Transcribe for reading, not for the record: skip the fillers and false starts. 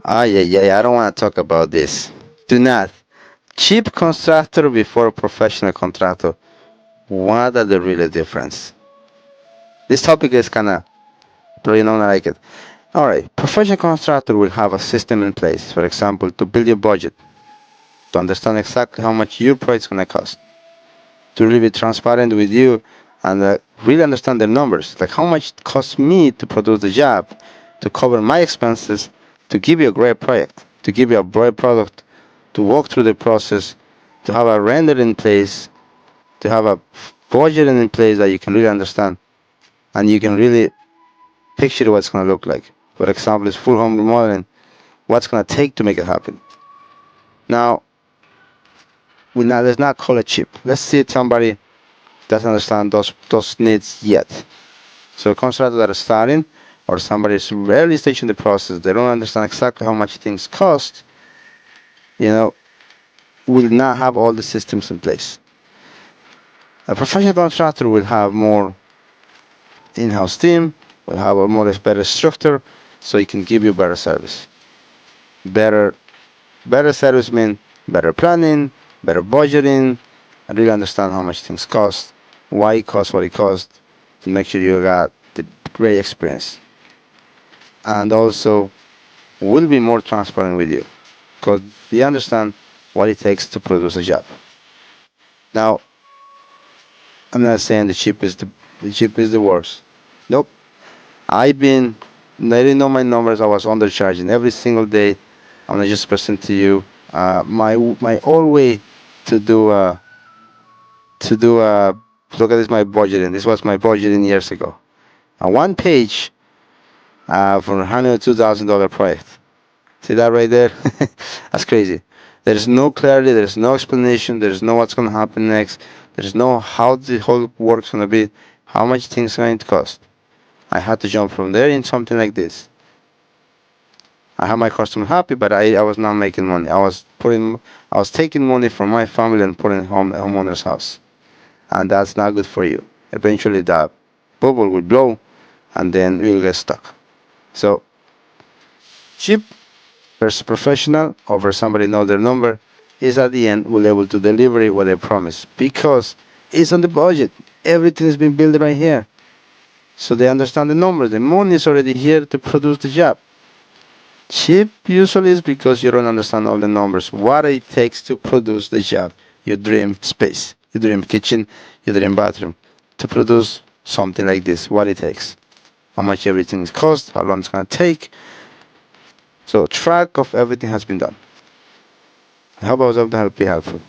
Yeah. I don't want to talk about this. Do not. Cheap contractor before professional contractor. What are the real difference? This topic is kind of, I like it. All right. Professional contractor will have a system in place, for example, to build your budget, to understand exactly how much your project is going to cost, to really be transparent with you and really understand the numbers, like how much it costs me to produce the job, to cover my expenses, to give you a great project, to give you a great product, to walk through the process, to have a render in place, to have a budget in place that you can really understand and you can really picture what it's going to look like. For example, it's full home remodeling. What's going to take to make it happen? Now, let's not call it cheap. Let's see if somebody doesn't understand those needs yet. So contractors that are starting or somebody is rarely stage in the process, they don't understand exactly how much things cost, you know, will not have all the systems in place. A professional contractor will have more in-house team, will have a more better structure, so he can give you better service. Better better service mean better planning, better budgeting, and really understand how much things cost, why it costs what it costs, to make sure you got the great experience. And also will be more transparent with you because they understand what it takes to produce a job. Now, I'm not saying the cheap is the worst. Nope. I've been I didn't know my numbers. I was undercharging every single day. I'm gonna just present to you my old way to do to do look at this my budgeting. This was my budgeting years ago. On one page for $102,000 project. See that right there? That's crazy. There's no clarity, there's no explanation, there's no what's gonna happen next, there's no how the whole work's gonna be, how much things going to cost. I had to jump from there in something like this. I had my customer happy, but I was not making money. I was taking money from my family and putting it home homeowner's house. And that's not good for you. Eventually the bubble will blow and then you'll get stuck. So cheap versus professional over somebody know their number is at the end will able to deliver what they promise because it's on the budget. Everything has been built right here. So they understand the numbers. The money is already here to produce the job. Cheap usually is because you don't understand all the numbers. What it takes to produce the job. Your dream space, your dream kitchen, your dream bathroom. To produce something like this, what it takes. How much everything is cost, how long it's gonna take. So track of everything has been done. I hope I was able to help you helpful.